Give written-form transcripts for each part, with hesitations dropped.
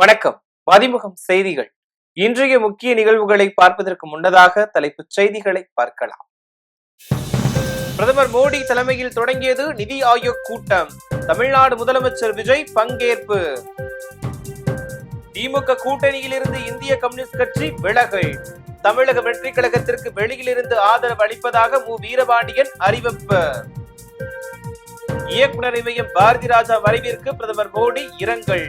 வணக்கம். மதிமுகம் செய்திகள். இன்றைய முக்கிய நிகழ்வுகளை பார்ப்பதற்கு முன்னதாக தலைப்புச் செய்திகளை பார்க்கலாம். பிரதமர் மோடி தலைமையில் தொடங்கியது நிதி ஆயோக் கூட்டம். தமிழ்நாடு முதலமைச்சர் விஜய் பங்கேற்பு. திமுக கூட்டணியில் இருந்து இந்திய கம்யூனிஸ்ட் கட்சி விலகல். தமிழக வெற்றி கழகத்திற்கு வெளியில் இருந்து ஆதரவு அளிப்பதாக மு. வீரபாண்டியன் அறிவிப்பு. இயக்குனர் இமயம் பாரதி ராஜா மறைவிற்கு பிரதமர் மோடி இரங்கல்.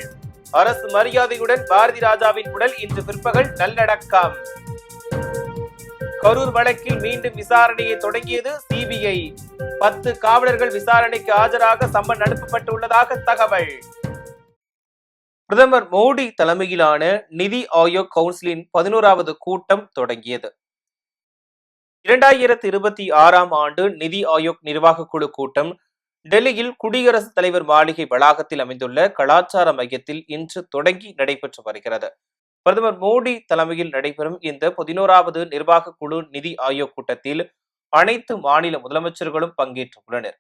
அரசு மரியாதையுடன் பாரதி ராஜாவின் உடல் இன்று பிற்பகல் நல்லடக்கம். கரூர் வழக்கில் மீண்டும் விசாரணையை தொடங்கியது சிபிஐ. 10 காவலர்கள் விசாரணைக்கு ஆஜராக சம்மன் அனுப்பப்பட்டுள்ளதாக தகவல். பிரதமர் மோடி தலைமையிலான நிதி ஆயோக் கவுன்சிலின் 11வது கூட்டம் தொடங்கியது. 2026ஆம் ஆண்டு நிதி ஆயோக் நிர்வாக குழு கூட்டம் டெல்லியில் குடியரசுத் தலைவர் மாளிகை வளாகத்தில் அமைந்துள்ள கலாச்சார மையத்தில் இன்று தொடங்கி நடைபெற்று வருகிறது. பிரதமர் மோடி தலைமையில் நடைபெறும் இந்த 11வது நிர்வாக குழு நிதி ஆயோக் கூட்டத்தில் அனைத்து மாநில முதலமைச்சர்களும் பங்கேற்றுள்ளனர்.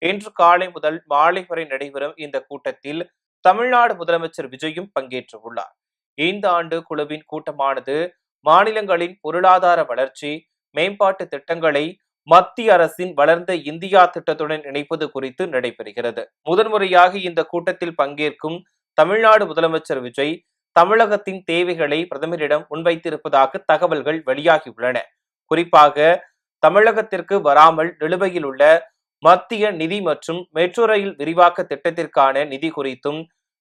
இன்று காலை முதல் மாலை வரை நடைபெறும் இந்த கூட்டத்தில் தமிழ்நாடு முதலமைச்சர் விஜயும் பங்கேற்றுள்ளார். இந்த ஆண்டு குழுவின் கூட்டமானது மாநிலங்களின் பொருளாதார வளர்ச்சி, மேம்பாட்டு திட்டங்களை மத்திய அரசின் வளர்ந்த இந்தியா திட்டத்துடன் இணைப்பது குறித்து நடைபெறுகிறது. முதன்முறையாக இந்த கூட்டத்தில் பங்கேற்கும் தமிழ்நாடு முதலமைச்சர் விஜய் தமிழகத்தின் தேவைகளை பிரதமரிடம் முன்வைத்திருப்பதாக தகவல்கள் வெளியாகியுள்ளன. குறிப்பாக தமிழகத்திற்கு வராமல் நிலுவையில் உள்ள மத்திய நிதி மற்றும் மெட்ரோ ரயில் விரிவாக்க திட்டத்திற்கான நிதி குறித்தும்,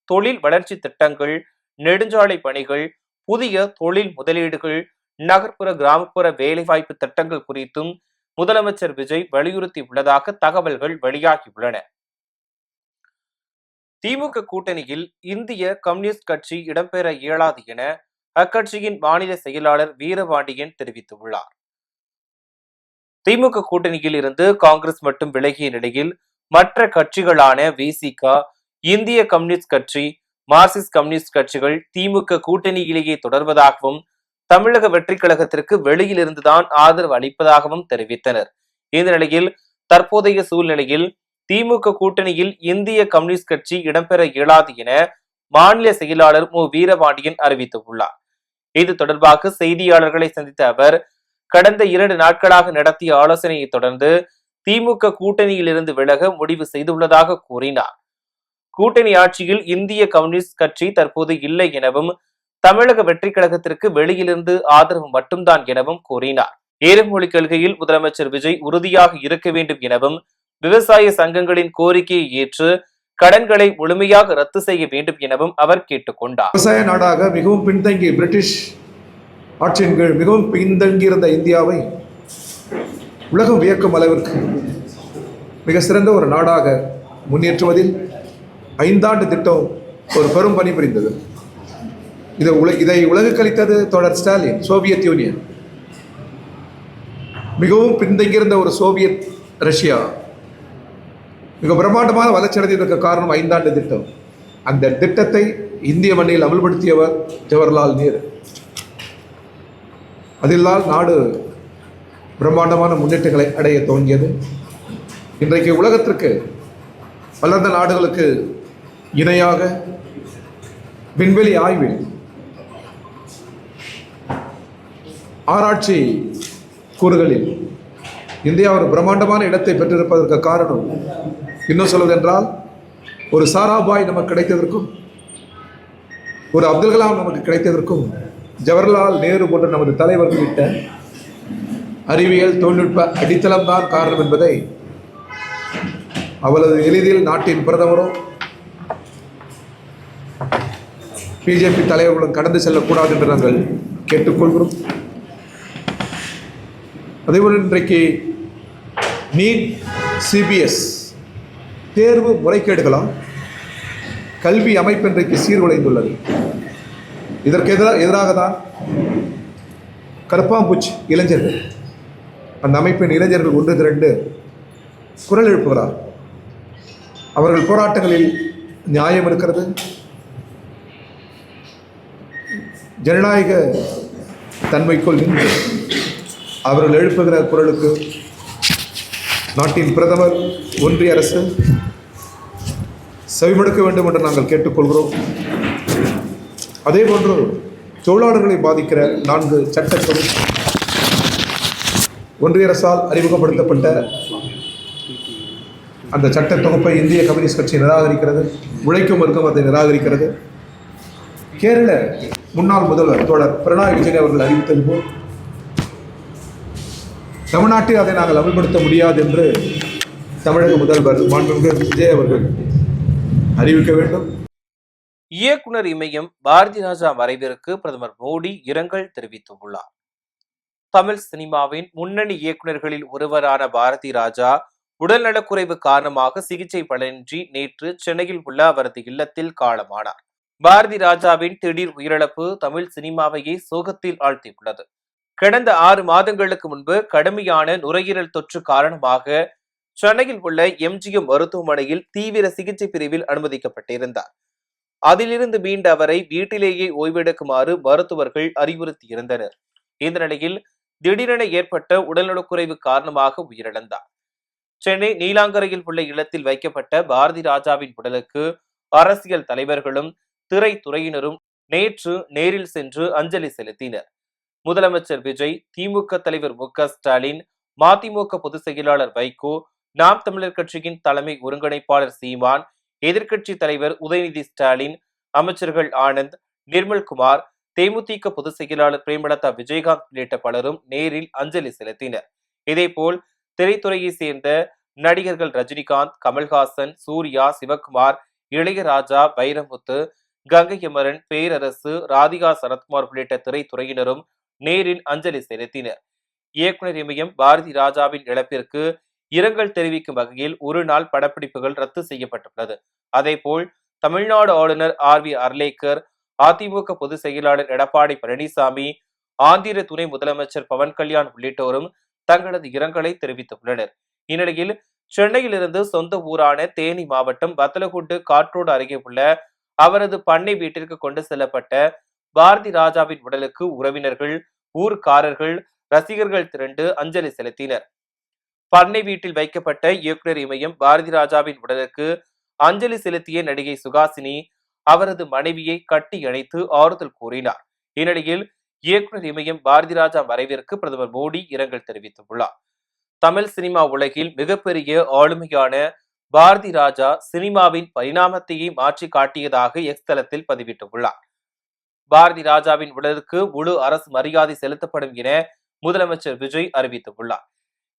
தொழில் வளர்ச்சி திட்டங்கள், நெடுஞ்சாலை பணிகள், புதிய தொழில் முதலீடுகள், நகர்ப்புற கிராமப்புற வேலைவாய்ப்பு திட்டங்கள் குறித்தும் முதலமைச்சர் விஜய் வலியுறுத்தி உள்ளதாக தகவல்கள் வெளியாகியுள்ளன. திமுக கூட்டணியில் இந்திய கம்யூனிஸ்ட் கட்சி இடம்பெற இயலாது என அக்கட்சியின் மாநில செயலாளர் வீரபாண்டியன் தெரிவித்துள்ளார். திமுக கூட்டணியில் இருந்து காங்கிரஸ் மட்டும் விலகிய நிலையில் மற்ற கட்சிகளான விசிக, இந்திய கம்யூனிஸ்ட் கட்சி, மார்க்சிஸ்ட் கம்யூனிஸ்ட் கட்சிகள் திமுக கூட்டணியிலேயே தொடர்வதாகவும், தமிழக வெற்றி கழகத்திற்கு வெளியில் இருந்துதான் ஆதரவு அளிப்பதாகவும் தெரிவித்தனர். இந்த நிலையில் தற்போதைய சூழ்நிலையில் திமுக கூட்டணியில் இந்திய கம்யூனிஸ்ட் கட்சி இடம்பெற இயலாது என மாநில செயலாளர் மு. வீரபாண்டியன் அறிவித்துள்ளார். இது தொடர்பாக செய்தியாளர்களை சந்தித்த அவர், கடந்த 2 நாட்களாக நடத்திய ஆலோசனையை தொடர்ந்து திமுக கூட்டணியில் இருந்து விலக முடிவு செய்துள்ளதாக கூறினார். கூட்டணி ஆட்சியில் இந்திய கம்யூனிஸ்ட் கட்சி தற்போது இல்லை எனவும், தமிழக வெற்றி கழகத்திற்கு வெளியிலிருந்து ஆதரவு மட்டும்தான் எனவும் கூறினார். ஏறுமொழி கொள்கையில் முதலமைச்சர் விஜய் உறுதியாக இருக்க வேண்டும் எனவும், விவசாய சங்கங்களின் கோரிக்கையை ஏற்று கடன்களை முழுமையாக ரத்து செய்ய வேண்டும் எனவும் அவர் கேட்டுக்கொண்டார். விவசாய நாடாக மிகவும் பின்தங்கிய பிரிட்டிஷ் ஆட்சியின் கீழ் மிகவும் பின்தங்கியிருந்த இந்தியாவை உலகம் வியக்கும் அளவிற்கு மிக சிறந்த ஒரு நாடாக முன்னேற்றுவதில் 5 ஆண்டு திட்டம் ஒரு பெரும் பணி புரிந்தது. இதை உலகுக்கு அளித்தது தோழர் ஸ்டாலின். சோவியத் யூனியன், மிகவும் பின்தங்கியிருந்த ஒரு சோவியத் ரஷ்யா மிக பிரம்மாண்டமான வளர்ச்சி அடைந்ததற்கு காரணம் 5 ஆண்டு திட்டம். அந்த திட்டத்தை இந்திய மண்ணில் அமல்படுத்தியவர் ஜவஹர்லால் நேரு. அதிலால் நாடு பிரம்மாண்டமான முன்னேற்றங்களை அடைய துவங்கியது. இன்றைக்கு உலகத்திற்கு வளர்ந்த நாடுகளுக்கு இணையாக விண்வெளி ஆய்வில், ஆராய்ச்சி கூறுகளில் இந்தியா ஒரு பிரம்மாண்டமான இடத்தை பெற்றிருப்பதற்கு காரணம், இன்னும் சொல்வதென்றால், ஒரு சாராபாய் நமக்கு கிடைத்ததற்கும், ஒரு அப்துல் கலாம் நமக்கு கிடைத்ததற்கும் ஜவஹர்லால் நேரு போன்ற நமது தலைவர்கள் விட்ட அறிவியல் தொழில்நுட்ப அடித்தளம் தான் காரணம் என்பதை அவ்வளவு எளிதில் நாட்டின் பிரதமரும் பிஜேபி தலைவர்களும் கடந்து செல்லக்கூடாது என்று நாங்கள் கேட்டுக்கொள்கிறோம். அதேபோல் இன்றைக்கு நீட், சிபிஎஸ் தேர்வு முறைகேடுகளால் கல்வி அமைப்பு இன்றைக்கு சீர்குலைந்துள்ளது. இதற்கு எதிராக தான் கருப்பாம்பூச்சி இளைஞர்கள், அந்த அமைப்பின் இளைஞர்கள் ஒன்று திரண்டு குரல் எழுப்புகிறார். அவர்கள் போராட்டங்களில் நியாயம் இருக்கிறது. ஜனநாயக தன்மைக்குள் நின்று அவர்கள் எழுப்புகிற குரலுக்கு நாட்டின் பிரதமர், ஒன்றிய அரசு செவிமடுக்க வேண்டும் என்று நாங்கள் கேட்டுக்கொள்கிறோம். அதே போன்று தொழிலாளர்களை பாதிக்கிற 4 சட்டங்கள் ஒன்றிய அரசால் அறிமுகப்படுத்தப்பட்ட அந்த சட்ட தொகுப்பை இந்திய கம்யூனிஸ்ட் கட்சி நிராகரிக்கிறது. உழைக்கும் வர்க்கம் அதை நிராகரிக்கிறது. கேரள முன்னாள் முதல்வர் தோழர் பினராயி விஜயன் அவர்கள் அறிவித்தது போல் தமிழ்நாட்டில் அதை நாங்கள் அமல்படுத்த முடியாது என்று தமிழக முதல்வர் மாண்புமிகு விஜய் அவர்கள் அறிவிக்க வேண்டும். இயக்குனர் இமயம் பாரதி ராஜா மறைவிற்கு பிரதமர் மோடி இரங்கல் தெரிவித்துள்ளார். தமிழ் சினிமாவின் முன்னணி இயக்குநர்களில் ஒருவரான பாரதி ராஜா உடல்நலக்குறைவு காரணமாக சிகிச்சை பலனின்றி நேற்று சென்னையில் உள்ள அவரது இல்லத்தில் காலமானார். பாரதி ராஜாவின் திடீர் உயிரிழப்பு தமிழ் சினிமாவையே சோகத்தில் ஆழ்த்தியுள்ளது. கடந்த 6 மாதங்களுக்கு முன்பு கடுமையான நுரையீரல் தொற்று காரணமாக சென்னையில் உள்ள எம்ஜிஎம் மருத்துவமனையில் தீவிர சிகிச்சை பிரிவில் அனுமதிக்கப்பட்டிருந்தார். அதிலிருந்து மீண்ட அவரை வீட்டிலேயே ஓய்வெடுக்குமாறு மருத்துவர்கள் அறிவுறுத்தியிருந்தனர். இந்த நிலையில் திடீரென ஏற்பட்ட உடல்நலக்குறைவு காரணமாக உயிரிழந்தார். சென்னை நீலாங்கரையில் உள்ள இல்லத்தில் வைக்கப்பட்ட பாரதி ராஜாவின் உடலுக்கு அரசியல் தலைவர்களும் திரைத்துறையினரும் நேற்று நேரில் சென்று அஞ்சலி செலுத்தினர். முதலமைச்சர் விஜய், திமுக தலைவர் மு.க. ஸ்டாலின், மதிமுக பொதுச் செயலாளர் வைகோ, நாம் தமிழர் கட்சியின் தலைமை ஒருங்கிணைப்பாளர் சீமான், எதிர்க்கட்சி தலைவர் உதயநிதி ஸ்டாலின், அமைச்சர்கள் ஆனந்த், நிர்மல்குமார், தேமுதிக பொதுச் செயலாளர் பிரேமலதா விஜயகாந்த் உள்ளிட்ட பலரும் நேரில் அஞ்சலி செலுத்தினர். இதேபோல் திரைத்துறையை சேர்ந்த நடிகர்கள் ரஜினிகாந்த், கமல்ஹாசன், சூர்யா, சிவகுமார், இளையராஜா, வைரமுத்து, கங்கையமரன், பேரரசு, ராதிகா சரத்குமார் உள்ளிட்ட திரைத்துறையினரும் நேரில் அஞ்சலி செலுத்தினர். இயக்குனர் இமயம் பாரதி ராஜாவின் இழப்பிற்கு இரங்கல் தெரிவிக்கும் வகையில் ஒரு நாள் படப்பிடிப்புகள் ரத்து செய்யப்பட்டுள்ளது. அதேபோல் தமிழ்நாடு ஆளுநர் RV அர்லேக்கர், அதிமுக பொதுச் செயலாளர் எடப்பாடி பழனிசாமி, ஆந்திர துணை முதலமைச்சர் பவன் கல்யாண் உள்ளிட்டோரும் தங்களது இரங்கலை தெரிவித்துள்ளனர். இந்நிலையில் சென்னையிலிருந்து சொந்த ஊரான தேனி மாவட்டம் வத்தலகுண்டு காற்றோடு அருகே உள்ள அவரது பண்ணை வீட்டிற்கு கொண்டு செல்லப்பட்ட பாரதி ராஜாவின் உடலுக்கு உறவினர்கள், ஊர்க்காரர்கள், ரசிகர்கள் திரண்டு அஞ்சலி செலுத்தினர். பண்ணை வீட்டில் வைக்கப்பட்ட இயக்குனர் இமயம் பாரதி ராஜாவின் உடலுக்கு அஞ்சலி செலுத்திய நடிகை சுகாசினி அவரது மனைவியை கட்டி அணைத்து ஆறுதல் கூறினார். இந்நிலையில் இயக்குனர் இமயம் பாரதி ராஜா மறைவிற்கு பிரதமர் மோடி இரங்கல் தெரிவித்துள்ளார். தமிழ் சினிமா உலகில் மிகப்பெரிய ஆளுமையான பாரதி ராஜா சினிமாவின் பரிணாமத்தையே மாற்றி காட்டியதாக எக்ஸ் தளத்தில் பதிவிட்டுள்ளார். பாரதி ராஜாவின் உடலுக்கு முழு அரசு மரியாதை செலுத்தப்படும் என முதலமைச்சர் விஜய் அறிவித்துள்ளார்.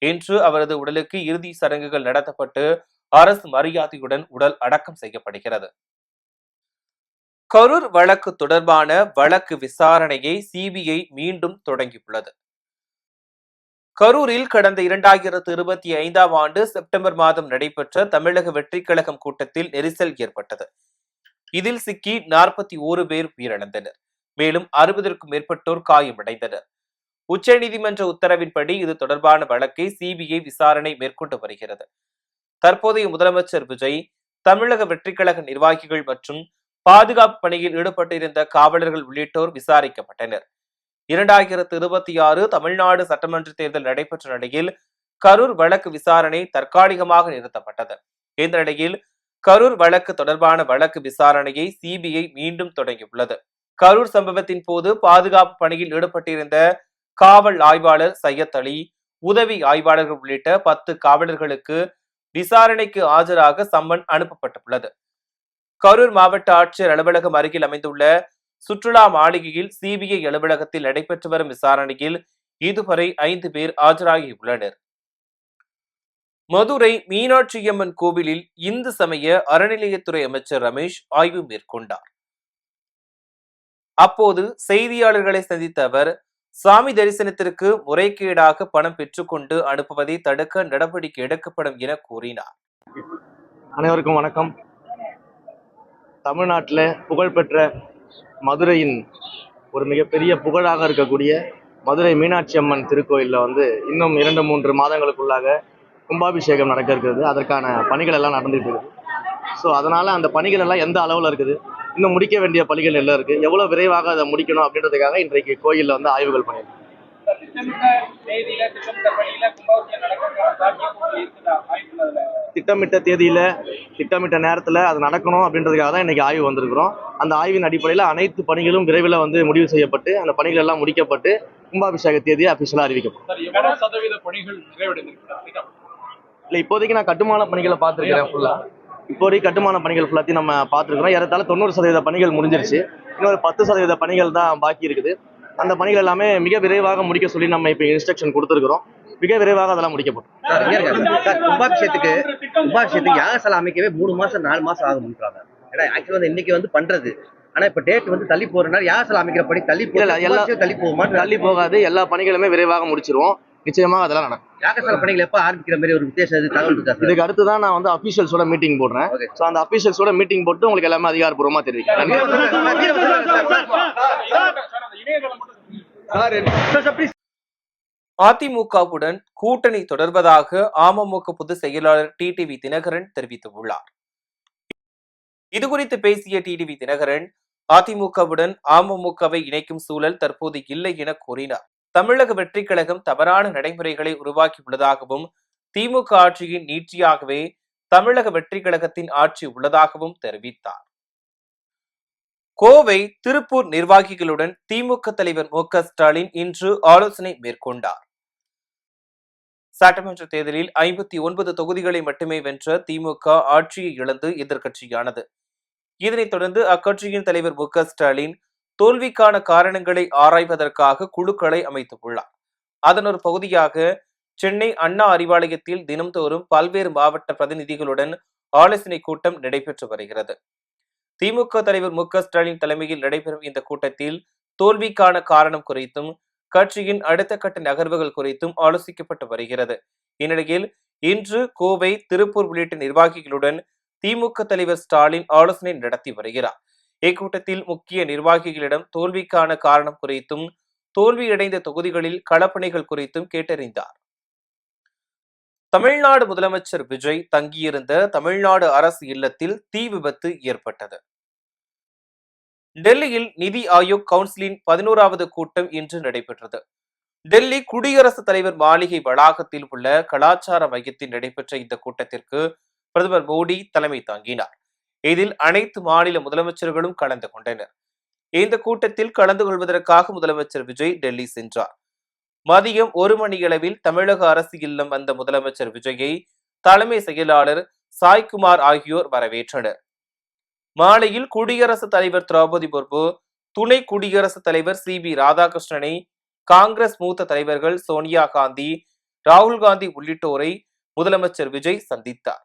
இன்று அவரது உடலுக்கு இறுதி சடங்குகள் நடத்தப்பட்டு அரசு மரியாதையுடன் உடல் அடக்கம் செய்யப்படுகிறது. கரூர் வழக்கு தொடர்பான வழக்கு விசாரணையை சிபிஐ மீண்டும் தொடங்கியுள்ளது. கரூரில் கடந்த 2025ஆம் ஆண்டு செப்டம்பர் மாதம் நடைபெற்ற தமிழக வெற்றிக் கழகம் கூட்டத்தில் நெரிசல் ஏற்பட்டது. இதில் சிக்கி 41 பேர் உயிரிழந்தனர். மேலும் 60க்கும் மேற்பட்டோர் காயமடைந்தனர். உச்சநீதிமன்ற உத்தரவின்படி இது தொடர்பான வழக்கை சிபிஐ விசாரணை மேற்கொண்டு வருகிறது. தற்போதைய முதலமைச்சர் விஜய், தமிழக வெற்றிக் கழக நிர்வாகிகள் மற்றும் பாதுகாப்பு பணியில் ஈடுபட்டிருந்த காவலர்கள் உள்ளிட்டோர் விசாரிக்கப்பட்டனர். 2026 தமிழ்நாடு சட்டமன்ற தேர்தல் நடைபெற்ற நிலையில் கரூர் வழக்கு விசாரணை தற்காலிகமாக நிறுத்தப்பட்டது. இந்த நிலையில் கரூர் வழக்கு தொடர்பான வழக்கு விசாரணையை சிபிஐ மீண்டும் தொடங்கியுள்ளது. கரூர் சம்பவத்தின் போது பாதுகாப்பு பணியில் ஈடுபட்டிருந்த காவல் ஆய்வாளர் சையத் அலி, உதவி ஆய்வாளர்கள் உள்ளிட்ட 10 காவலர்களுக்கு விசாரணைக்கு ஆஜராக சம்மன் அனுப்பப்பட்டுள்ளது. கரூர் மாவட்ட ஆட்சியர் அலுவலகம் அருகில் அமைந்துள்ள சுற்றுலா மாளிகையில் சிபிஐ அலுவலகத்தில் நடைபெற்று வரும் விசாரணையில் இதுவரை 5 பேர் ஆஜராகியுள்ளனர். மதுரை மீனாட்சியம்மன் கோவிலில் இந்து சமய அறநிலையத்துறை அமைச்சர் ரமேஷ் ஆய்வு மேற்கொண்டார். அப்போது செய்தியாளர்களை சந்தித்த அவர், சாமி தரிசனத்திற்கு முறைகேடாக பணம் பெற்றுக்கொண்டு அனுப்புவதை தடுக்க நடவடிக்கை எடுக்கப்படும் என கூறினார். அனைவருக்கும் வணக்கம். தமிழ்நாட்டில் புகழ்பெற்ற மதுரையின் ஒரு மிகப்பெரிய புகழாக இருக்கக்கூடிய மதுரை மீனாட்சி அம்மன் திருக்கோயிலில் இன்னும் 2-3 மாதங்களுக்குள்ளாக கும்பாபிஷேகம் நடக்க இருக்கிறது. அதற்கான பணிகள் எல்லாம் நடந்துகிட்டு இருக்குது. ஸோ அதனால் அந்த பணிகள் எல்லாம் எந்த அளவில் இருக்குது, இன்னும் முடிக்க வேண்டிய பணிகள் எல்லாம் இருக்குது, எவ்வளோ விரைவாக அதை முடிக்கணும் அப்படின்றதுக்காக இன்றைக்கு கோயிலில் ஆய்வுகள் பண்ணியிருக்கோம். திட்டமிட்ட தேதியில் திட்டமிட்ட நேரத்தில் அது நடக்கணும் அப்படின்றதுக்காக தான் இன்றைக்கி ஆய்வு வந்திருக்கிறோம். அந்த ஆய்வின் அடிப்படையில் அனைத்து பணிகளும் விரைவில் வந்து முடிவு செய்யப்பட்டு அந்த பணிகள் எல்லாம் முடிக்கப்பட்டு கும்பாபிஷேக தேதியை அபிஷியலா அறிவிக்கப்படும். இல்லை, இப்போதைக்கு நான் கட்டுமான பணிகளை பார்த்துருக்கிறேன் ஃபுல்லா. இப்போதைக்கு கட்டுமான பணிகள் ஃபுல்லாத்தையும் நம்ம பார்த்துருக்கிறோம். ஏறத்தாழ 90% பணிகள் முடிஞ்சிருச்சு. இன்னொரு 10% பணிகள் தான் பாக்கி இருக்குது. அந்த பணிகள் எல்லாமே மிக விரைவாக முடிக்க சொல்லி நம்ம இப்போ இன்ஸ்ட்ரக்ஷன் கொடுத்துருக்கிறோம். மிக விரைவாக அதெல்லாம் முடிக்கப்படும். கும்பாபிஷேகத்துக்கு யாகசாலை அமைக்கவே 3 மாசம் 4 மாசம் ஆகும்ன்றாங்க. ஏன்னா ஆக்சுவலா வந்து இன்னைக்கு வந்து பண்றது, ஆனா இப்ப டேட் வந்து தள்ளி போறதுனால யாகசாலை அமைக்கிற பணி தள்ளி போகுமா? தள்ளி போகாது. எல்லா பணிகளுமே விரைவாக முடிச்சிருவோம். நிச்சயமாக அதெல்லாம் நடக்கும். யாகசாலை பணிகள் எப்ப ஆரம்பிக்கிற மாதிரி ஒரு வித்தியாசம் தகவல் இருக்கா? இதுக்கு அடுத்து தான் நான் வந்து அபிஷியல்ஸோட மீட்டிங் போடுறேன். ஸோ அந்த அபிஷியல்ஸோட மீட்டிங் போட்டு உங்களுக்கு எல்லாமே அதிகாரப்பூர்வமா தெரிவிக்கிறேன். அதிமுகவுடன் கூட்டணி தொடர்வதாக அமமுக பொதுச் செயலாளர் டிடிவி தினகரன் தெரிவித்துள்ளார். இதுகுறித்து பேசிய டிடிவி தினகரன், அதிமுகவுடன் அமமுகவை இணைக்கும் சூழல் தற்போது இல்லை என கூறினார். தமிழக வெற்றி கழகம் தவறான நடைமுறைகளை உருவாக்கியுள்ளதாகவும், திமுக ஆட்சியின் நீட்சியாகவே தமிழக வெற்றி கழகத்தின் ஆட்சி உள்ளதாகவும் தெரிவித்தார். கோவை, திருப்பூர் நிர்வாகிகளுடன் திமுக தலைவர் மு.க. ஸ்டாலின் இன்று ஆலோசனை மேற்கொண்டார். சட்டமன்ற தேர்தலில் 59 தொகுதிகளை மட்டுமே வென்ற திமுக ஆட்சியை இழந்து எதிர்க்கட்சியானது. இதனைத் தொடர்ந்து அக்கட்சியின் தலைவர் மு.க. ஸ்டாலின் தோல்விக்கான காரணங்களை ஆராய்வதற்காக குழுக்களை அமைத்துள்ளார். அதன் ஒரு பகுதியாக சென்னை அண்ணா அறிவாலயத்தில் தினம்தோறும் பல்வேறு மாவட்ட பிரதிநிதிகளுடன் ஆலோசனை கூட்டம் நடைபெற்று வருகிறது. திமுக தலைவர் மு.க. ஸ்டாலின் தலைமையில் நடைபெறும் இந்த கூட்டத்தில் தோல்விக்கான காரணம் குறித்தும் கட்சியின் அடுத்த கட்ட நகர்வுகள் குறித்தும் ஆலோசிக்கப்பட்டு வருகிறது. இந்நிலையில் இன்று கோவை, திருப்பூர் உள்ளிட்ட நிர்வாகிகளுடன் திமுக தலைவர் ஸ்டாலின் ஆலோசனை நடத்தி வருகிறார். இக்கூட்டத்தில் முக்கிய நிர்வாகிகளிடம் தோல்விக்கான காரணம் குறித்தும் தோல்வியடைந்த தொகுதிகளில் களப்பணிகள் குறித்தும் கேட்டறிந்தார். தமிழ்நாடு முதலமைச்சர் விஜய் தங்கியிருந்த தமிழ்நாடு அரசு இல்லத்தில் தீ விபத்து ஏற்பட்டது. டெல்லியில் நிதி ஆயோக் கவுன்சிலின் 11வது கூட்டம் இன்று நடைபெற்றது. டெல்லி குடியரசுத் தலைவர் மாளிகை வளாகத்தில் உள்ள கலாச்சார மையத்தில் நடைபெற்ற இந்த கூட்டத்திற்கு பிரதமர் மோடி தலைமை தாங்கினார். இதில் அனைத்து மாநில முதலமைச்சர்களும் கலந்து கொண்டனர். இந்த கூட்டத்தில் கலந்து கொள்வதற்காக முதலமைச்சர் விஜய் டெல்லி சென்றார். மதியம் 1 மணியளவில் தமிழக அரசு இல்லம் வந்த முதலமைச்சர் விஜயை தலைமை செயலாளர் சாய்குமார் ஆகியோர் வரவேற்றனர். மாலையில் குடியரசுத் தலைவர் திரௌபதி முர்மு, துணை குடியரசுத் தலைவர் சி.பி. ராதாகிருஷ்ணனை காங்கிரஸ் மூத்த தலைவர்கள் சோனியா காந்தி, ராகுல் காந்தி உள்ளிட்டோரை முதலமைச்சர் விஜய் சந்தித்தார்.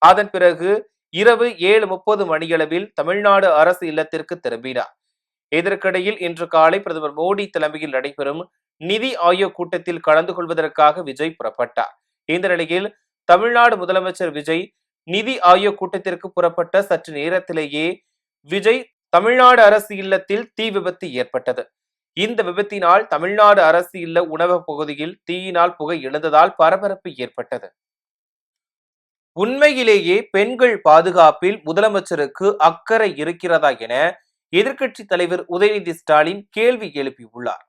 அதன் பிறகு இரவு 7:30 மணியளவில் தமிழ்நாடு அரசு இல்லத்திற்கு திரும்பினார். இதற்கிடையில் இன்று காலை பிரதமர் மோடி தலைமையில் நடைபெறும் நிதி ஆயோக் கூட்டத்தில் கலந்து கொள்வதற்காக விஜய் புறப்பட்டார். இந்த நிலையில் தமிழ்நாடு முதலமைச்சர் விஜய் நிதி ஆயோக் கூட்டத்திற்கு புறப்பட்ட சற்று நேரத்திலேயே விஜய் தமிழ்நாடு அரசு இல்லத்தில் தீ விபத்து ஏற்பட்டது. இந்த விபத்தினால் தமிழ்நாடு அரசு இல்ல உணவக பகுதியில் தீயினால் புகை எழுந்ததால் பரபரப்பு ஏற்பட்டது. உண்மையிலேயே பெண்கள் பாதுகாப்பில் முதலமைச்சருக்கு அக்கறை இருக்கிறதா என எதிர்க்கட்சி தலைவர் உதயநிதி ஸ்டாலின் கேள்வி எழுப்பியுள்ளார்.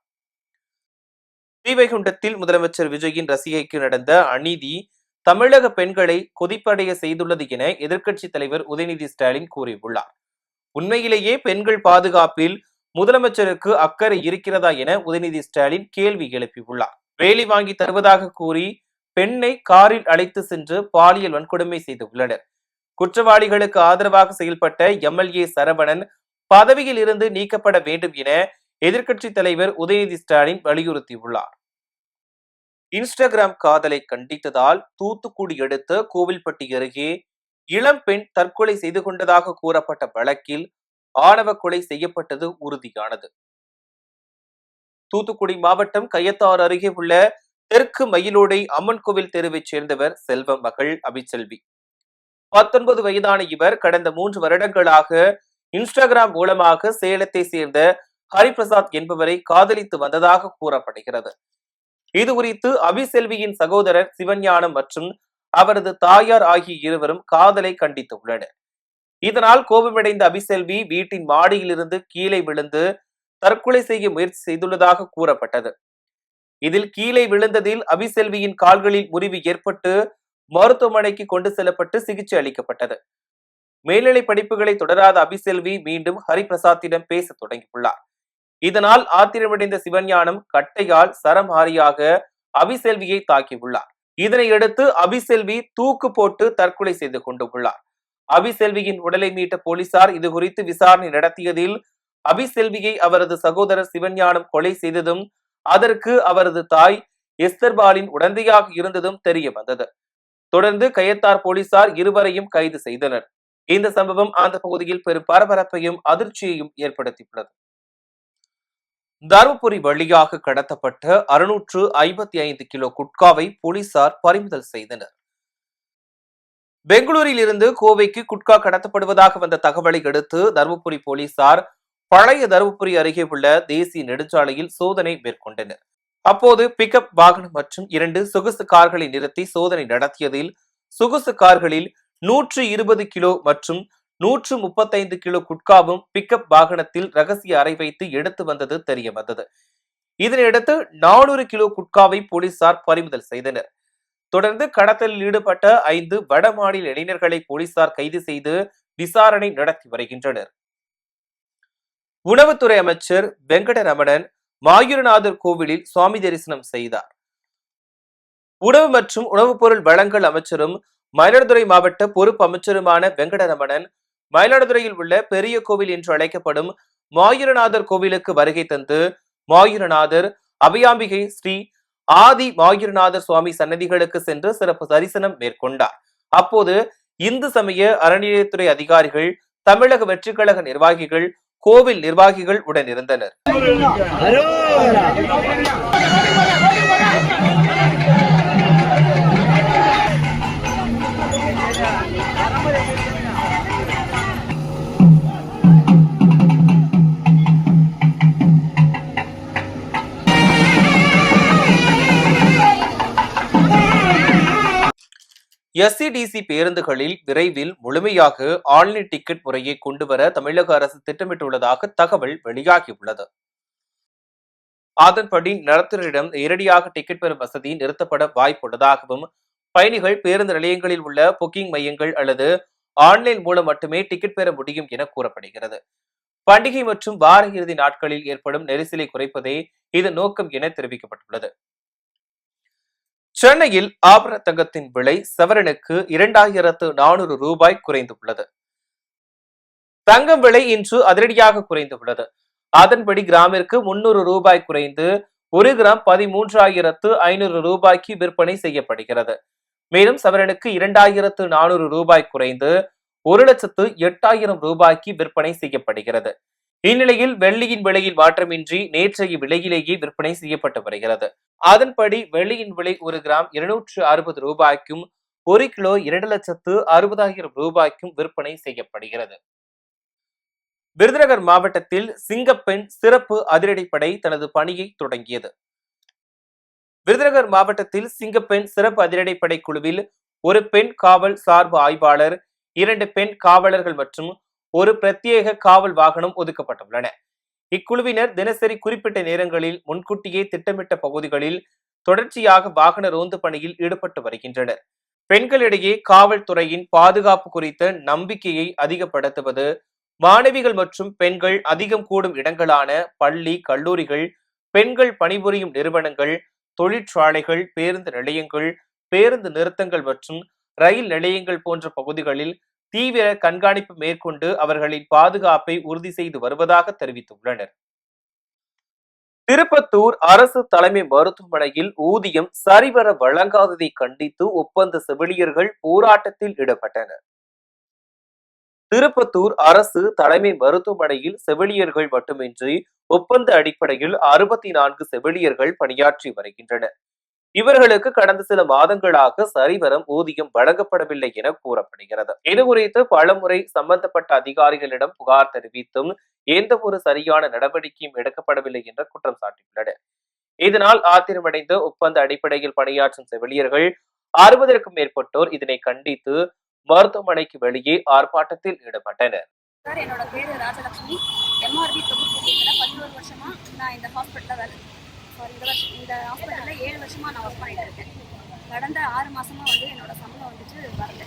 ஸ்ரீவைகுண்டத்தில் முதலமைச்சர் விஜயின் ரசிகைக்கு நடந்த அநீதி தமிழக பெண்களை கொதிப்படைய செய்துள்ளது என எதிர்க்கட்சி தலைவர் உதயநிதி ஸ்டாலின் கூறியுள்ளார். உண்மையிலேயே பெண்கள் பாதுகாப்பில் முதலமைச்சருக்கு அக்கறை இருக்கிறதா என உதயநிதி ஸ்டாலின் கேள்வி எழுப்பியுள்ளார். வேலை வாங்கி தருவதாக கூறி பெண்ணை காரில் அழைத்து சென்று பாலியல் வன்கொடுமை செய்துள்ளனர். குற்றவாளிகளுக்கு ஆதரவாக செயல்பட்ட எம்எல்ஏ சரவணன் பதவியில் இருந்து நீக்கப்பட வேண்டும் என எதிர்க்கட்சி தலைவர் உதயநிதி ஸ்டாலின் வலியுறுத்தியுள்ளார். இன்ஸ்டாகிராம் காதலை கண்டித்ததால் தூத்துக்குடி அடுத்த கோவில்பட்டி அருகே இளம் பெண் தற்கொலை செய்து கொண்டதாக கூறப்பட்ட வழக்கில் ஆணவ கொலை செய்யப்பட்டது உறுதியானது. தூத்துக்குடி மாவட்டம் கயத்தாறு அருகே உள்ள தெற்கு மயிலோடை அம்மன் கோவில் தெருவைச் சேர்ந்தவர் செல்வம் மகள் அபிச்செல்வி. 19 வயதான இவர் கடந்த 3 வருடங்களாக இன்ஸ்டாகிராம் மூலமாக சேலத்தை சேர்ந்த ஹரிபிரசாத் என்பவரை காதலித்து வந்ததாக கூறப்படுகிறது. இது குறித்து அபிசெல்வியின் சகோதரர் சிவஞானம் மற்றும் அவரது தாயார் ஆகிய இருவரும் காதலை கண்டித்துள்ளனர். இதனால் கோபமடைந்த அபிசெல்வி வீட்டின் மாடியிலிருந்து கீழே விழுந்து தற்கொலை செய்ய முயற்சி செய்துள்ளதாக கூறப்பட்டது. இதில் கீழே விழுந்ததில் அபிசெல்வியின் கால்களில் முறிவு ஏற்பட்டு மருத்துவமனைக்கு கொண்டு செல்லப்பட்டு சிகிச்சை அளிக்கப்பட்டது. மேல்நிலை படிப்புகளை தொடராத அபிசெல்வி மீண்டும் ஹரிபிரசாத்திடம் பேச தொடங்கியுள்ளார். இதனால் ஆத்திரமடைந்த சிவஞானம் கட்டையால் சரமாரியாக அபிசெல்வியை தாக்கியுள்ளார். இதனையடுத்து அபிசெல்வி தூக்கு போட்டு தற்கொலை செய்து கொண்டுள்ளார். அபிசெல்வியின் உடலை மீட்ட போலீசார் இதுகுறித்து விசாரணை நடத்தியதில் அபிசெல்வியை அவரது சகோதரர் சிவஞானம் கொலை செய்ததும் அதற்கு அவரது தாய் எஸ்தர்பாலின் உடந்தையாக இருந்ததும் தெரிய வந்தது. தொடர்ந்து கயத்தார் போலீசார் இருவரையும் கைது செய்தனர். இந்த சம்பவம் அந்த பகுதியில் பெரும் பரபரப்பையும் அதிர்ச்சியையும் ஏற்படுத்தியுள்ளது. தருமபுரி வழியாக கடத்தப்பட்ட 655 கிலோ குட்காவை போலீசார் பறிமுதல் செய்தனர். பெங்களூரில் இருந்து கோவைக்கு குட்கா கடத்தப்படுவதாக வந்த தகவலை அடுத்து தருமபுரி போலீசார் பழைய தருமபுரி அருகே உள்ள தேசிய நெடுஞ்சாலையில் சோதனை மேற்கொண்டனர். அப்போது பிக்கப் வாகனம் மற்றும் 2 சொகுசு கார்களை நிறுத்தி சோதனை நடத்தியதில் சொகுசு கார்களில் 120 கிலோ மற்றும் 135 கிலோ குட்காவும் பிக்கப் வாகனத்தில் ரகசிய அறை வைத்து எடுத்து வந்தது தெரிய வந்தது. இதனையடுத்து 400 கிலோ குட்காவை போலீசார் பறிமுதல் செய்தனர். தொடர்ந்து கடத்தலில் ஈடுபட்ட 5 வடமாநில இளைஞர்களை போலீசார் கைது செய்து விசாரணை நடத்தி வருகின்றனர். உணவுத்துறை அமைச்சர் வெங்கடரமணன் மாயூரநாதர் கோவிலில் சுவாமி தரிசனம் செய்தார். உணவு மற்றும் உணவுப் பொருள் வழங்கல் அமைச்சரும் மயிலாடுதுறை மாவட்ட பொறுப்பு அமைச்சருமான வெங்கடரமணன் மயிலாடுதுறையில் உள்ள பெரிய கோவில் என்று அழைக்கப்படும் மாயூரநாதர் கோவிலுக்கு வருகை தந்து மாயூரநாதர், அபயாம்பிகை, ஸ்ரீ ஆதி மாயூரநாதர் சுவாமி சன்னதிகளுக்கு சென்று சிறப்பு தரிசனம் மேற்கொண்டார். அப்போது இந்து சமய அறநிலையத்துறை அதிகாரிகள், தமிழக வெற்றி கழக நிர்வாகிகள், கோவில் நிர்வாகிகள் உடன் இருந்தனர். எஸ்சிடிசி பேருந்துகளில் விரைவில் முழுமையாக ஆன்லைன் டிக்கெட் முறையை கொண்டுவர தமிழக அரசு திட்டமிட்டுள்ளதாக தகவல் வெளியாகியுள்ளது. அதன்படி நடத்துனரிடம் நேரடியாக டிக்கெட் பெறும் வசதி நிறுத்தப்பட வாய்ப்புள்ளதாகவும், பயணிகள் பேருந்து நிலையங்களில் உள்ள புக்கிங் மையங்கள் அல்லது ஆன்லைன் மூலம் மட்டுமே டிக்கெட் பெற முடியும் என கூறப்படுகிறது. பண்டிகை மற்றும் வார இறுதி நாட்களில் ஏற்படும் நெரிசலை குறைப்பதே இதன் நோக்கம் என தெரிவிக்கப்பட்டுள்ளது. சென்னையில் ஆபரண தங்கத்தின் விலை சவரனுக்கு 2400 ரூபாய் குறைந்துள்ளது. தங்கம் விலை இன்று அதிரடியாக குறைந்துள்ளது. அதன்படி கிராமிற்கு 300 ரூபாய் குறைந்து 1 கிராம் 13,500 ரூபாய்க்கு விற்பனை செய்யப்படுகிறது. மேலும் சவரனுக்கு 2400 ரூபாய் குறைந்து 1,08,000 ரூபாய்க்கு விற்பனை செய்யப்படுகிறது. இந்நிலையில் வெள்ளியின் விலையில் மாற்றமின்றி நேற்றைய விலையிலேயே விற்பனை செய்யப்பட்டு வருகிறது. அதன்படி வெள்ளியின் விலை 1 கிராம் 260 ரூபாய்க்கும் 1 கிலோ 2,60,000 ரூபாய்க்கும் விற்பனை செய்யப்படுகிறது. விருதுநகர் மாவட்டத்தில் சிங்கப்பெண் சிறப்பு அதிரடிப்படை தனது பணியை தொடங்கியது. விருதுநகர் மாவட்டத்தில் சிங்கப்பெண் சிறப்பு அதிரடிப்படை குழுவில் 1 பெண் காவல் சார்பு ஆய்வாளர், 2 பெண் காவலர்கள் மற்றும் 1 பிரத்யேக காவல் வாகனம் ஒதுக்கப்பட்டுள்ளன. இக்குழுவினர் தினசரி குறிப்பிட்ட நேரங்களில் முன்கூட்டியே திட்டமிட்ட பகுதிகளில் தொடர்ச்சியாக வாகன ரோந்து பணியில் ஈடுபட்டு வருகின்றனர். பெண்களிடையே காவல்துறையின் பாதுகாப்பு குறித்த நம்பிக்கையை அதிகப்படுத்துவது, மாணவிகள் மற்றும் பெண்கள் அதிகம் கூடும் இடங்களான பள்ளி, கல்லூரிகள், பெண்கள் பணிபுரியும் நிறுவனங்கள், தொழிற்சாலைகள், பேருந்து நிலையங்கள், பேருந்து நிறுத்தங்கள் மற்றும் ரயில் நிலையங்கள் போன்ற பகுதிகளில் தீவிர கண்காணிப்பு மேற்கொண்டு அவர்களின் பாதுகாப்பை உறுதி செய்து வருவதாக தெரிவித்துள்ளனர். திருப்பத்தூர் அரசு தலைமை மருத்துவமனையில் ஊதியம் சரிவர வழங்காததை கண்டித்து ஒப்பந்த செவிலியர்கள் போராட்டத்தில் ஈடுபட்டனர். திருப்பத்தூர் அரசு தலைமை மருத்துவமனையில் செவிலியர்கள் மட்டுமின்றி ஒப்பந்த அடிப்படையில் 64 செவிலியர்கள் பணியாற்றி வருகின்றனர். இவர்களுக்கு கடந்த சில மாதங்களாக சரிவரம் ஊதியம் வழங்கப்படவில்லை என கூறப்படுகிறது. இதுகுறித்து பலமுறை சம்பந்தப்பட்ட அதிகாரிகளிடம் புகார் தெரிவித்தும் எந்த ஒரு சரியான நடவடிக்கையும் எடுக்கப்படவில்லை என்ற குற்றம் சாட்டியுள்ளனர். இதனால் ஆத்திரமடைந்த ஒப்பந்த அடிப்படையில் பணியாற்றும் செவிலியர்கள் 60க்கும் மேற்பட்டோர் இதனை கண்டித்து மருத்துவமனைக்கு வெளியே ஆர்ப்பாட்டத்தில் ஈடுபட்டனர். என்னோட பேரு ராஜலட்சுமி. எம்ஆர்பி தொகுதியில் 11 வருஷமா நான் இந்த ஹாஸ்பிட்டலில் இந்த ஹாஸ்பிட்டலில் 7 வருஷமா நான் ஒர்க் பண்ணிட்டு இருக்கேன். கடந்த 6 மாசமா வந்து என்னோட சம்பளம் வந்துட்டு வரல.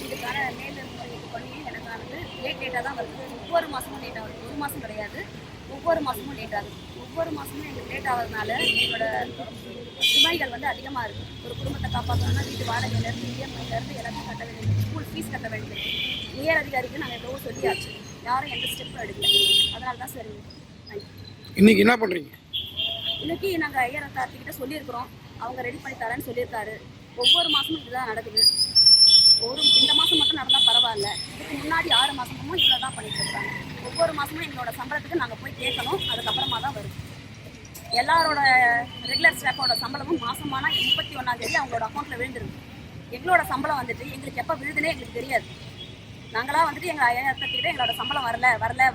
இதுக்கான மேல்முறையீடு பண்ணி எனக்கானது லேட்டாக தான் வருது. ஒவ்வொரு மாதமும் லேட் ஆகுது. ஒரு மாதம் கிடையாது, ஒவ்வொரு மாதமும் லேட் ஆகுது. ஒவ்வொரு மாதமும் எங்களுக்கு லேட் ஆகிறதுனால எங்களோட சுமைகள் வந்து அதிகமாக இருக்குது. ஒரு குடும்பத்தை காப்பாற்றணும்னா வீட்டு வாடகையிலேருந்து இஎம்ஐலேருந்து எல்லாத்தையும் கட்ட வேண்டியது, ஸ்கூல் ஃபீஸ் கட்ட வேண்டியது. உயர் அதிகாரிக்கு நாங்கள் எவ்வளோ சொல்லியாச்சு, யாரும் எந்த ஸ்டெப்பும் எடுக்கல. அதனால தான் சரி. இன்னைக்கு என்ன பண்ணுறீங்க? இன்னைக்கு நாங்கள் ஐயர் அத்தார்த்திக்கிட்ட சொல்லியிருக்கிறோம், அவங்க ரெடி பண்ணி தரேன்னு சொல்லியிருக்காரு. ஒவ்வொரு மாதமும் இதுதான் நடக்குது. இந்த மாதம் மட்டும் நடந்தால் பரவாயில்ல, இதுக்கு முன்னாடி 6 மாதமும் இவ்வளோ தான் பண்ணிட்டு இருக்காங்க. ஒவ்வொரு மாதமும் எங்களோட சம்பளத்துக்கு நாங்கள் போய் கேட்கணும், அதுக்கப்புறமா தான் வரும். எல்லாரோட ரெகுலர் ஸ்டாஃபோட சம்பளமும் மாதமான 31ஆம் தேதி அவங்களோட அக்கௌண்ட்டில் விழுந்துருக்கு. எங்களோட சம்பளம் வந்துட்டு எங்களுக்கு எப்போ விழுதுன்னே எங்களுக்கு தெரியாது. நாங்களாம் வந்துட்டு எங்கள் ஐயாயிரத்துக்கிட்ட எங்களோட சம்பளம்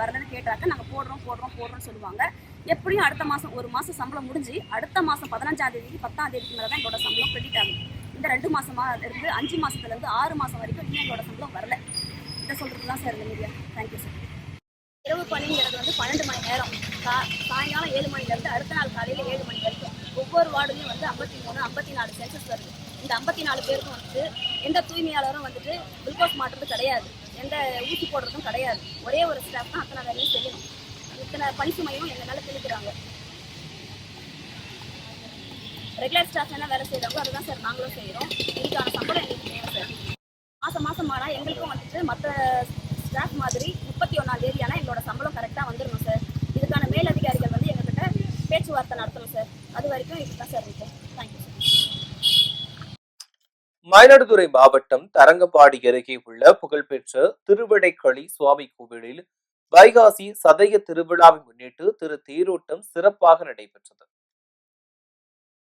வரலன்னு கேட்டாக்க நாங்கள் போடுறோம்னு சொல்லுவாங்க. எப்படியும் அடுத்த மாதம் ஒரு மாதம் சம்பளம் முடிஞ்சு அடுத்த மாதம் 15ஆம் தேதிக்கு 10ஆம் தேதிக்கு மேலே தான் எங்களோட சம்பளம் கிரெடிட் ஆகும். இந்த 2 மாதமாக இருந்து 5 மாதத்துலேருந்து 6 மாதம் வரைக்கும் இன்னும் எங்களோட சம்பளம் வரல. இதை சொல்கிறது தான் சார் இந்த மீடியா. Thank you sir. இரவு பணிங்கிறது வந்து 12 மணி நேரம், சாயங்காலம் 7 மணிலேருந்து அடுத்த நாள் காலையில் 7 மணி வரைக்கும். ஒவ்வொரு வார்டுலையும் வந்து 53, 54 சென்சஸ் வருது. இந்த 54 பேருக்கும் வந்துட்டு எந்த தூய்மையாளரும் வந்துட்டு குளுக்கோஸ் மாட்டுறது கிடையாது, எந்த ஊசி போடுறதும் கிடையாது. ஒரே ஒரு ஸ்டாஃப் தான் அத்தனை வேலையும் செய்யணும். இத்தனை பணிசுமையும் எங்கள் மேலே திணிக்கிறாங்க. ரெகுலர் ஸ்டாஃப் என்ன வேலை செய்கிறாங்களோ அதுதான் சார் நாங்களும் செய்கிறோம். இதுக்கான சம்பளம் எங்களுக்கு வேணும் சார். மாதம் ஆனால் எங்களுக்கும் வந்துட்டு மற்ற ஸ்டாஃப் மாதிரி 31ஆம் தேதி ஆனால் எங்களோட சம்பளம் கரெக்டாக வந்துடணும் சார். இதுக்கான மேலதிகாரிகள் வந்து எங்ககிட்ட பேச்சுவார்த்தை நடத்தணும் சார். அது வரைக்கும் இதுக்கு தான் சார் இருக்கும். Thank you sir. மயிலாடுதுறை மாவட்டம் தரங்கம்பாடி அருகே உள்ள புகழ்பெற்ற திருவிடைக்களி சுவாமி கோவிலில் வைகாசி சதய திருவிழாவை முன்னிட்டு தேரோட்டம் சிறப்பாக நடைபெற்றது.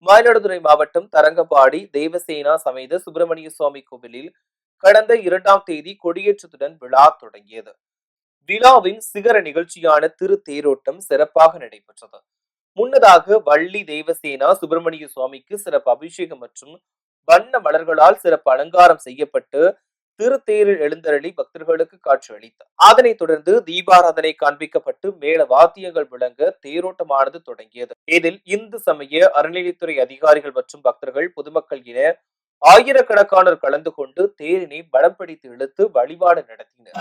மயிலாடுதுறை மாவட்டம் தரங்கம்பாடி தேவசேனா சமேத சுப்பிரமணிய சுவாமி கோவிலில் கடந்த 2ஆம் தேதி கொடியேற்றத்துடன் விழா தொடங்கியது. விழாவின் சிகர நிகழ்ச்சியான தேரோட்டம் சிறப்பாக நடைபெற்றது. முன்னதாக வள்ளி தேவசேனா சுப்பிரமணிய சுவாமிக்கு சிறப்பு அபிஷேகம் மற்றும் வண்ண மலர்களால் சிறப்பு அலங்காரம் செய்யப்பட்டு திருத்தேரில் எழுந்தருளி பக்தர்களுக்கு காட்சி அளித்தார். அதனைத் தொடர்ந்து தீபாராதனை காண்பிக்கப்பட்டு மேள வாத்தியங்கள் விளங்க தேரோட்டமானது தொடங்கியது. இதில் இந்து சமய அறநிலையத்துறை அதிகாரிகள் மற்றும் பக்தர்கள், பொதுமக்கள் என ஆயிரக்கணக்கானோர் கலந்து கொண்டு தேரினை பலம் பிடித்து இழுத்து வழிபாடு நடத்தினர்.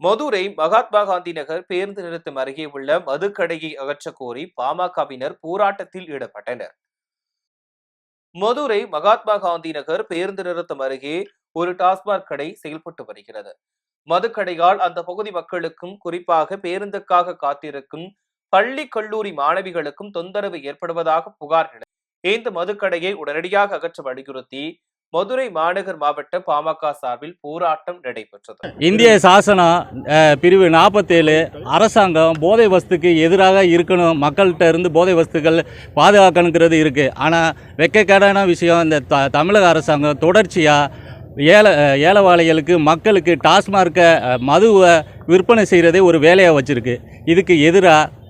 மதுரை மகாத்மா காந்தி நகர் பேருந்து நிறுத்தம் அருகே உள்ள மதுக்கடையை அகற்ற கோரி பாமகவினர் போராட்டத்தில் ஈடுபட்டனர். மதுரை மகாத்மா காந்தி நகர் பேருந்து நிறுத்தம் அருகே ஒரு டாஸ்மாக் கடை செயல்பட்டு வருகிறது. மதுக்கடையால் அந்த பகுதி மக்களுக்கும், குறிப்பாக பேருந்துக்காக காத்திருக்கும் பள்ளி கல்லூரி மாணவிகளுக்கும் தொந்தரவு ஏற்படுவதாக புகார். இந்த மதுக்கடையை உடனடியாக அகற்ற வலியுறுத்தி மதுரை மாநகர் மாவட்ட பாமக சார்பில் போராட்டம் நடைபெற்றது. இந்திய சாசனம் பிரிவு 47 அரசாங்கம் போதை வஸ்துக்கு எதிராக இருக்கணும், மக்கள்கிட்ட இருந்து போதை வஸ்துக்கள் பாதுகாக்கணுங்கிறது இருக்குது. ஆனால் வெட்கக்கேடான விஷயம், இந்த தமிழக அரசாங்கம் தொடர்ச்சியாக ஏலவாளைகளுக்கு, மக்களுக்கு டாஸ்மார்க்கை மதுவை விற்பனை செய்கிறதே ஒரு வேலையாக வச்சுருக்கு. இதுக்கு எதிராக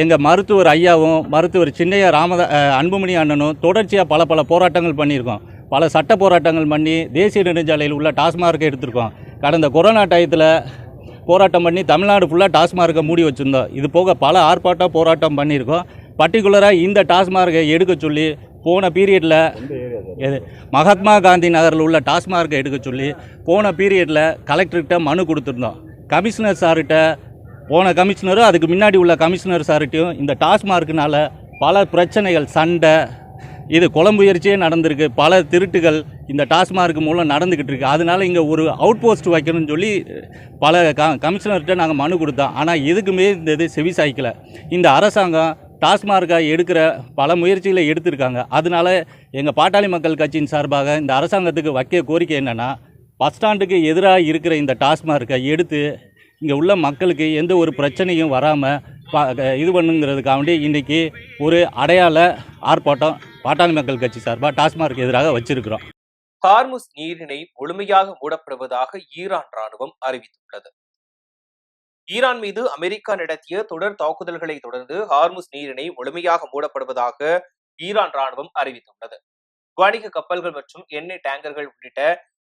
எங்கள் மருத்துவர் ஐயாவும் மருத்துவர் சின்னையா அன்புமணி அண்ணனும் தொடர்ச்சியாக பல போராட்டங்கள் பண்ணியிருக்கோம். பல சட்ட போராட்டங்கள் பண்ணி தேசிய நெடுஞ்சாலையில் உள்ள டாஸ்மார்க்கை எடுத்திருக்கோம். கடந்த கொரோனா டயத்தில் போராட்டம் பண்ணி தமிழ்நாடு ஃபுல்லாக டாஸ்மார்க்கை மூடி வச்சுருந்தோம். இது போக பல ஆர்ப்பாட்டம் போராட்டம் பண்ணியிருக்கோம். பர்டிகுலராக இந்த டாஸ்மார்க்கை எடுக்க சொல்லி போன பீரியடில் மகாத்மா காந்தி நகரில் உள்ள டாஸ்மார்க்கை எடுக்க சொல்லி போன பீரியடில் கலெக்டர்கிட்ட மனு கொடுத்துருந்தோம். கமிஷனர் சார்கிட்ட, போன கமிஷனரும் அதுக்கு முன்னாடி உள்ள கமிஷனர் சார்கிட்டையும் இந்த டாஸ்மார்க்குனால பல பிரச்சனைகள், சண்டை, இது குளம்புயர்ச்சியே நடந்திருக்கு. பல திருட்டுகள் இந்த டாஸ்மார்க் மூலம் நடந்துக்கிட்டு இருக்கு. அதனால இங்கே ஒரு அவுட் போஸ்ட் வைக்கணும்னு சொல்லி பல கமிஷனர்கிட்ட நாங்கள் மனு கொடுத்தோம். ஆனால் எதுக்குமே இந்த இது செவி சாய்க்கலை. இந்த அரசாங்கம் டாஸ்மார்க்கை எடுக்கிற பல முயற்சிகளை எடுத்திருக்காங்க. அதனால எங்கள் பாட்டாளி மக்கள் கட்சியின் சார்பாக இந்த அரசாங்கத்துக்கு வைக்க கோரிக்கை என்னென்னா, பஸ் ஸ்டாண்டுக்கு எதிராக இருக்கிற இந்த டாஸ்மார்க்கை எடுத்து இங்கே உள்ள மக்களுக்கு எந்த ஒரு பிரச்சனையும் வராமல் இது பண்ணுங்கிறதுக்காண்டி இன்றைக்கி ஒரு அடையாள ஆர்ப்பாட்டம் பாட்டாளி மக்கள் கட்சி சார்பாக டாஸ்மார்க் எதிராக வச்சிருக்கிறோம். ஹார்முஸ் நீரிணை முழுமையாக மூடப்படுவதாக ஈரான் ராணுவம் அறிவித்துள்ளது. ஈரான் மீது அமெரிக்கா நடத்திய தொடர் தாக்குதல்களை தொடர்ந்து ஹார்முஸ் நீரிணை முழுமையாக மூடப்படுவதாக ஈரான் ராணுவம் அறிவித்துள்ளது. வணிக கப்பல்கள் மற்றும் எண்ணெய் டேங்கர்கள் உள்ளிட்ட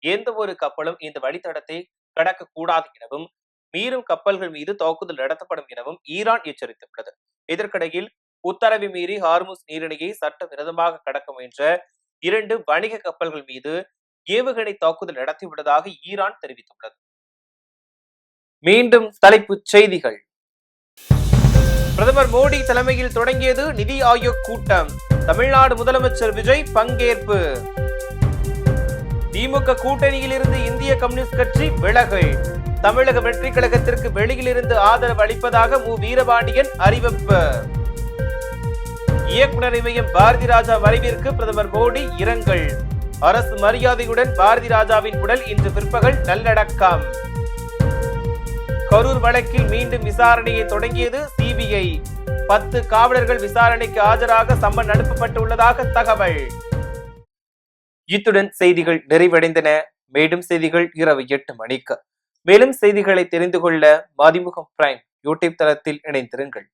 எந்த ஒரு கப்பலும் இந்த வழித்தடத்தை கடக்கக்கூடாது எனவும் மீறும் கப்பல்கள் மீது தாக்குதல் நடத்தப்படும் எனவும் ஈரான் எச்சரித்துள்ளது. இதற்கிடையில் உத்தரவை மீறி ஹார்முஸ் நீரிணையை சட்டவிரோதமாக கடக்க முயன்ற 2 வணிக கப்பல்கள் மீது ஏவுகணை தாக்குதல் நடத்தியுள்ளதாக ஈரான் தெரிவித்துள்ளது. மீண்டும் தலைப்புச் செய்திகள். பிரதமர் மோடி தலைமையில் தொடங்கியது நிதி ஆயோக் கூட்டம். தமிழ்நாடு முதலமைச்சர் விஜய் பங்கேற்பு. திமுக கூட்டணியில் இருந்து இந்திய கம்யூனிஸ்ட் கட்சி விலகல். தமிழக வெற்றி கழகத்திற்கு வெளியில் இருந்து ஆதரவு அளிப்பதாக மு. வீரபாண்டியன் அறிவிப்பு. இயக்குனர் இமயம் பாரதி ராஜா மறைவிற்கு பிரதமர் மோடி இரங்கல். அரசு மரியாதையுடன் பாரதி ராஜாவின் உடல் இன்று பிற்பகல் நல்லடக்கம். கரூர் வழக்கில் மீண்டும் விசாரணையை தொடங்கியது சிபிஐ. 10 காவலர்கள் விசாரணைக்கு ஆஜராக சம்மன் அனுப்பப்பட்டுள்ளதாக தகவல். இத்துடன் செய்திகள் நிறைவடைந்தன. மேலும் செய்திகள் இரவு 8 மணிக்கு. மேலும் செய்திகளை தெரிந்து கொள்ள மதிமுகம் பிரைம் யூடியூப் தளத்தில் இணைந்திருங்கள்.